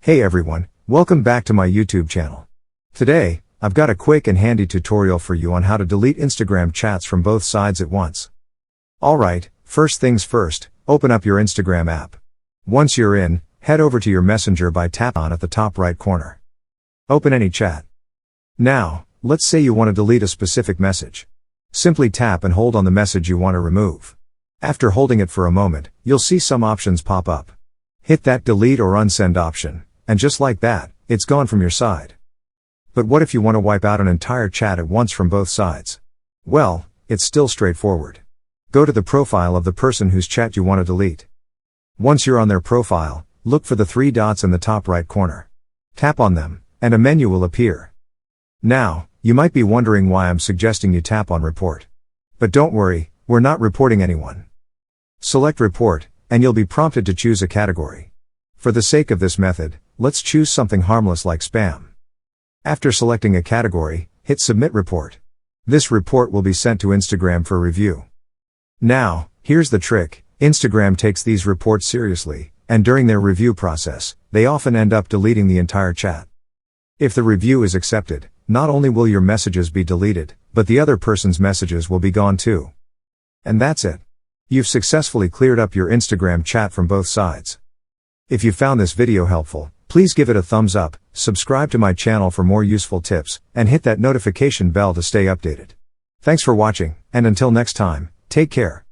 Hey everyone, welcome back to my YouTube channel. Today, I've got a quick and handy tutorial for you on how to delete Instagram chats from both sides at once. Alright, first things first, open up your Instagram app. Once you're in, head over to your Messenger by tapping on at the top right corner. Open any chat. Now, let's say you want to delete a specific message. Simply tap and hold on the message you want to remove. After holding it for a moment, you'll see some options pop up. Hit that delete or unsend option. And just like that, it's gone from your side. But what if you want to wipe out an entire chat at once from both sides? Well, it's still straightforward. Go to the profile of the person whose chat you want to delete. Once you're on their profile, look for the three dots in the top right corner. Tap on them, and a menu will appear. Now, you might be wondering why I'm suggesting you tap on Report. But don't worry, we're not reporting anyone. Select Report, and you'll be prompted to choose a category. For the sake of this method, let's choose something harmless like spam. After selecting a category, hit Submit Report. This report will be sent to Instagram for review. Now, here's the trick. Instagram takes these reports seriously, and during their review process, they often end up deleting the entire chat. If the review is accepted, not only will your messages be deleted, but the other person's messages will be gone too. And that's it. You've successfully cleared up your Instagram chat from both sides. If you found this video helpful, please give it a thumbs up, subscribe to my channel for more useful tips, and hit that notification bell to stay updated. Thanks for watching, and until next time, take care.